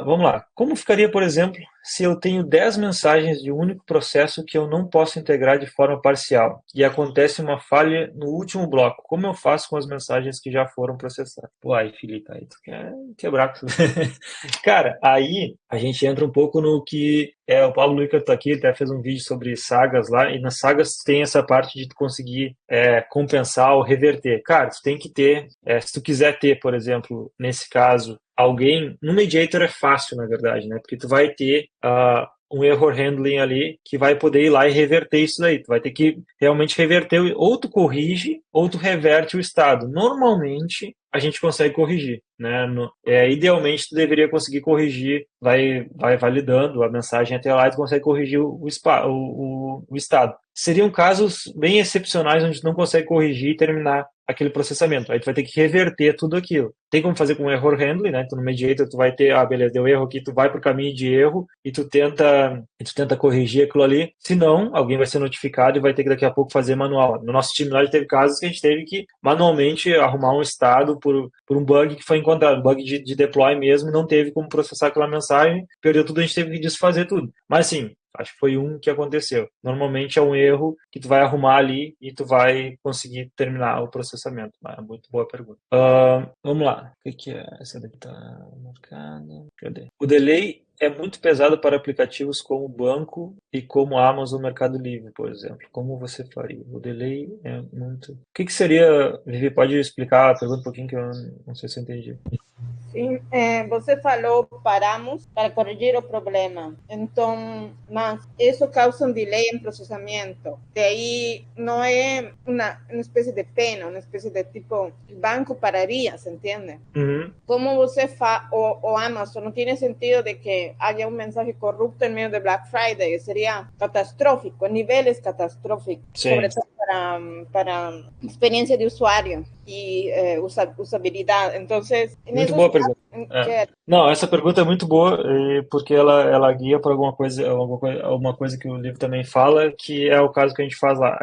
Vamos lá. Como ficaria, por exemplo, se eu tenho 10 mensagens de um único processo que eu não posso integrar de forma parcial e acontece uma falha no último bloco? Como eu faço com as mensagens que já foram processadas? Pô, aí, Felipe, aí tu quer quebrar tudo. Cara, aí a gente entra um pouco no que o Pablo Luica tá aqui, até fez um vídeo sobre sagas lá, e nas sagas tem essa parte de tu conseguir compensar ou reverter. Cara, tu tem que ter, se tu quiser ter, por exemplo, nesse caso, alguém, no mediator é fácil, na verdade, né? Porque tu vai ter um error handling ali que vai poder ir lá e reverter isso daí. Tu vai ter que realmente reverter, ou tu corrige, ou tu reverte o estado. Normalmente, a gente consegue corrigir, né? Idealmente, tu deveria conseguir corrigir, vai validando a mensagem até lá e tu consegue corrigir o estado. Seriam casos bem excepcionais onde tu não consegue corrigir e terminar aquele processamento. Aí tu vai ter que reverter tudo aquilo. Tem como fazer com error handling, né? Então no mediator tu vai ter, beleza, deu erro aqui, tu vai pro caminho de erro e tu tenta corrigir aquilo ali. Se não, alguém vai ser notificado e vai ter que daqui a pouco fazer manual. No nosso time lá já teve casos que a gente teve que manualmente arrumar um estado por um bug que foi encontrado, um bug de deploy mesmo, e não teve como processar aquela mensagem, perdeu tudo, a gente teve que desfazer tudo. Mas assim, acho que foi um que aconteceu. Normalmente é um erro que tu vai arrumar ali e tu vai conseguir terminar o processamento. É muito boa pergunta. Vamos lá. O que é? Essa daqui tá marcada. Cadê? O delay é muito pesado para aplicativos como banco e como Amazon Mercado Livre, por exemplo. Como você faria? O delay é muito... O que seria, Vivi, pode explicar a pergunta um pouquinho que eu não sei se eu entendi. Sim, você falou paramos para corrigir o problema. Então, mas isso causa um delay em processamento. Daí não é uma espécie de pena, uma espécie de tipo, o banco pararia, se entende? Uhum. Como você faz, o Amazon, não tem sentido de que haya um mensagem corrupto em meio de Black Friday, seria catastrófico, níveis catastróficos, sobretudo para experiência de usuário e usabilidade. Então, muito boa pergunta. Não, essa pergunta é muito boa porque ela guia para alguma coisa que o livro também fala, que é o caso que a gente faz lá.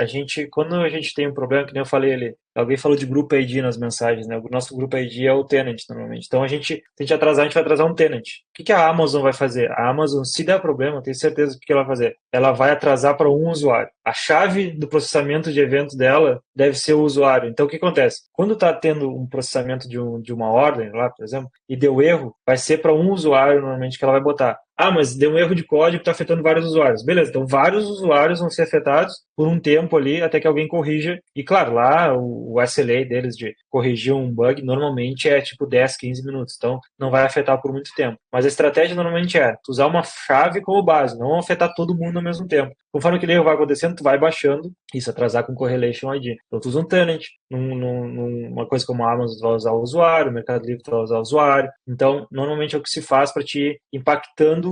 Quando a gente tem um problema, que nem eu falei ali, alguém falou de Group ID nas mensagens, né? O nosso Group ID é o tenant, normalmente. Então, se a gente vai atrasar um tenant. O que a Amazon vai fazer? A Amazon, se der problema, eu tenho certeza do que ela vai fazer. Ela vai atrasar para um usuário. A chave do processamento de eventos dela deve ser o usuário. Então, o que acontece? Quando está tendo um processamento de uma ordem, lá, por exemplo, e deu erro, vai ser para um usuário, normalmente, que ela vai botar. Mas deu um erro de código que está afetando vários usuários. Beleza, então vários usuários vão ser afetados por um tempo ali até que alguém corrija. E claro, lá o SLA deles de corrigir um bug normalmente é tipo 10, 15 minutos. Então não vai afetar por muito tempo. Mas a estratégia normalmente é tu usar uma chave como base, não afetar todo mundo ao mesmo tempo. Conforme aquele erro vai acontecendo, tu vai baixando, isso atrasar com Correlation ID. Então tu usa um tenant, numa coisa como a Amazon tu vai usar o usuário, o Mercado Livre tu vai usar o usuário. Então normalmente é o que se faz para te ir impactando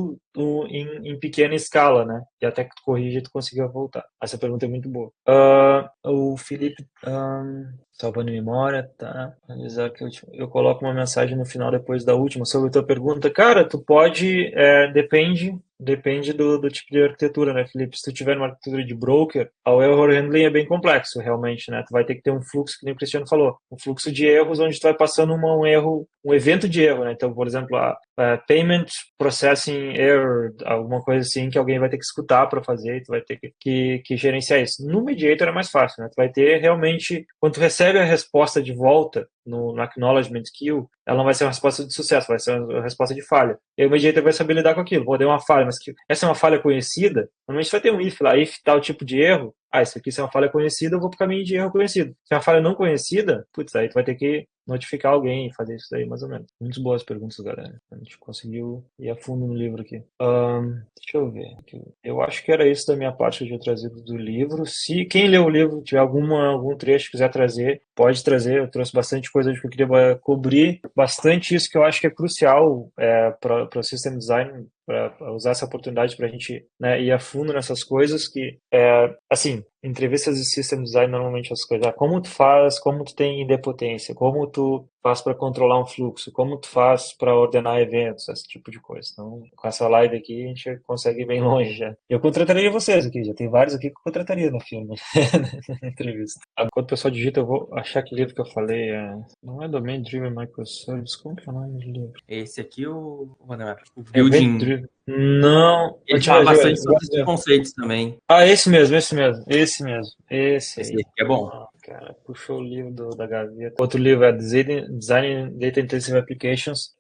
em pequena escala, né? E até que tu corrija e tu consiga voltar. Essa pergunta é muito boa. O Felipe... salvando memória, tá? Avisar que eu coloco uma mensagem no final depois da última sobre a tua pergunta. Cara, tu pode... depende depende do tipo de arquitetura, né, Felipe? Se tu tiver uma arquitetura de broker, o error handling é bem complexo, realmente, né? Tu vai ter que ter um fluxo, que nem o Cristiano falou, um fluxo de erros onde tu vai passando um evento de erro, né? Então, por exemplo, a payment processing error, alguma coisa assim que alguém vai ter que escutar para fazer, e tu vai ter que gerenciar isso. No Mediator é mais fácil, né? Tu vai ter realmente, quando tu recebe a resposta de volta no acknowledgement queue, ela não vai ser uma resposta de sucesso, vai ser uma resposta de falha. E o Mediator vai saber lidar com aquilo. Vou dar uma falha, mas essa é uma falha conhecida, normalmente vai ter um if lá, if tal tipo de erro, isso aqui se é uma falha conhecida, eu vou para o caminho de erro conhecido. Se é uma falha não conhecida, putz, aí tu vai ter que notificar alguém e fazer isso daí, mais ou menos. Muitas boas perguntas, galera. A gente conseguiu ir a fundo no livro aqui. Deixa eu ver. Eu acho que era isso da minha parte que eu tinha trazido do livro. Se quem leu o livro tiver algum trecho que quiser trazer, pode trazer. Eu trouxe bastante coisa que eu queria cobrir. Bastante isso que eu acho que é crucial para o System Design, para usar essa oportunidade para a gente, né, ir a fundo nessas coisas que, assim, entrevistas de System Design normalmente as coisas, como tu faz, como tu tem idempotência, como tu faz para controlar um fluxo, como tu faz para ordenar eventos, esse tipo de coisa. Então, com essa live aqui, a gente consegue ir bem longe já. Eu contrataria vocês aqui, já tem vários aqui que eu contrataria no filme, na entrevista. Enquanto o pessoal digita, eu vou achar que livro que eu falei, não é Domain Driven Microservice, como que é o nome do livro? Esse aqui, o Building. Não. Ele fala bastante sobre esses conceitos também. Esse mesmo. Esse aqui é bom. Cara, puxou o livro da gaveta. Outro livro é Design Data Intensive Applications.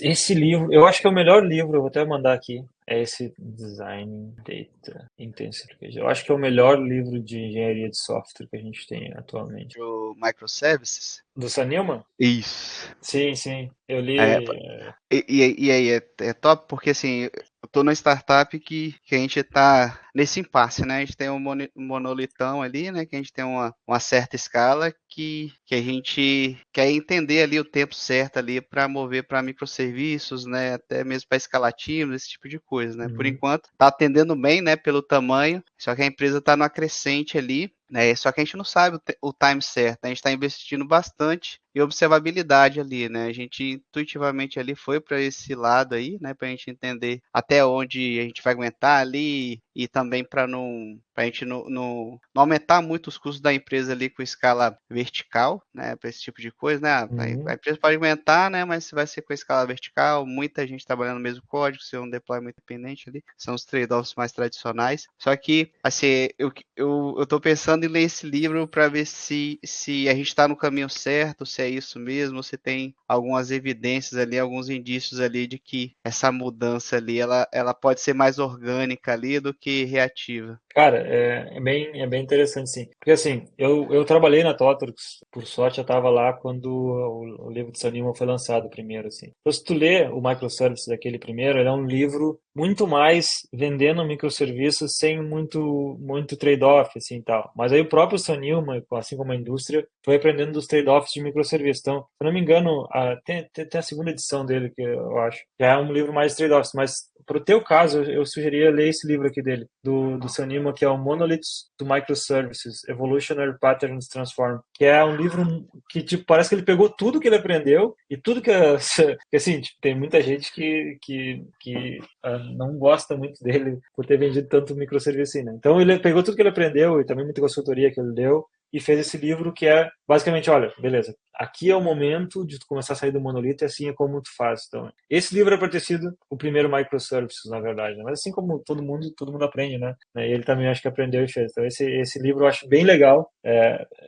Esse livro, eu acho que é o melhor livro, eu vou até mandar aqui. É esse Design Data Intensive Applications. Eu acho que é o melhor livro de engenharia de software que a gente tem atualmente. O Microservices? Do Sanilman? Isso. Sim. Eu li. E aí, é top porque assim, eu tô numa startup que a gente tá nesse impasse, né? A gente tem um monolitão ali, né? Que a gente tem uma certa escala que a gente quer entender ali o tempo certo ali para mover para microserviços, né? Até mesmo para escalar times, esse tipo de coisa, né? Por enquanto, tá atendendo bem, né? Pelo tamanho, só que a empresa tá numa crescente ali, né? Só que a gente não sabe o time certo, a gente está investindo bastante em observabilidade ali, né? A gente intuitivamente ali foi para esse lado aí, né? Para a gente entender até onde a gente vai aguentar ali e também para a gente não aumentar muito os custos da empresa ali com escala vertical, né? Para esse tipo de coisa, né? A empresa pode aumentar, né? Mas se vai ser com escala vertical, muita gente trabalhando no mesmo código, ser um deployment independente ali, são os trade-offs mais tradicionais. Só que, assim, eu tô pensando em ler esse livro para ver se a gente está no caminho certo, se é isso mesmo, se tem algumas evidências ali, alguns indícios ali de que essa mudança ali, ela pode ser mais orgânica ali do que reativa. Cara, é bem interessante, sim. Porque, assim, eu trabalhei na Totrux, por sorte, eu estava lá quando o livro de Sanilman foi lançado primeiro, assim. Então, se tu lê o Microservices daquele primeiro, ele é um livro muito mais vendendo microserviços sem muito trade-off, assim, tal. Mas aí o próprio Sanilman, assim como a indústria, foi aprendendo dos trade-offs de microserviços. Então, se eu não me engano, tem a segunda edição dele, que eu acho, já é um livro mais trade-offs, mas para o teu caso, eu sugeria ler esse livro aqui dele, do Sanilman, que é o Monoliths to Microservices, Evolutionary Patterns Transform, que é um livro que, tipo, parece que ele pegou tudo que ele aprendeu e tudo que assim, tipo, tem muita gente que não gosta muito dele por ter vendido tanto microservice, né? Então, ele pegou tudo que ele aprendeu e também muita consultoria que ele deu e fez esse livro que é basicamente, olha, beleza, aqui é o momento de tu começar a sair do monolito e assim é como tu faz. Então, esse livro é para ter sido o primeiro microservices, na verdade, né? Mas assim como todo mundo aprende, né? E ele também acho que aprendeu e fez. Então, esse livro eu acho bem legal.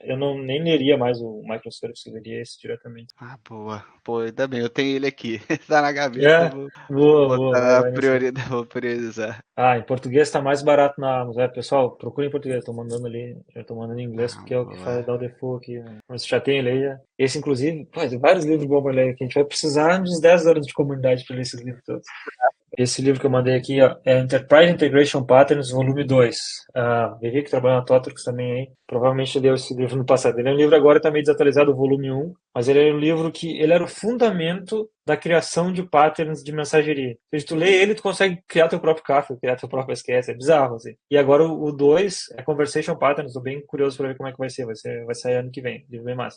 Eu nem leria mais o microservices, eu leria esse diretamente. Boa. Pô, ainda bem, eu tenho ele aqui. Tá na gaveta, vou priorizar. Em português tá mais barato na Amazon. Pessoal, procure em português, tô mandando ali, eu tô mandando em inglês, porque é o que faz dar o default aqui, né? Mas já tem ele aí. Esse, inclusive, tem vários livros bons pra ler, que a gente vai precisar de uns 10 anos de comunidade para ler esses livros todos. Esse livro que eu mandei aqui, ó, é Enterprise Integration Patterns, volume 2. Vivi que trabalha na Totrix também aí. Provavelmente leu esse livro no passado. Ele é um livro agora tá meio desatualizado, o volume 1, mas ele é um livro que ele era o fundamento da criação de patterns de mensageria. Se tu lê ele, tu consegue criar teu próprio Kafka, criar teu próprio SQS, é bizarro, assim. E agora o 2 é Conversation Patterns, tô bem curioso para ver como é que vai ser. Vai sair ano que vem, livro bem massa.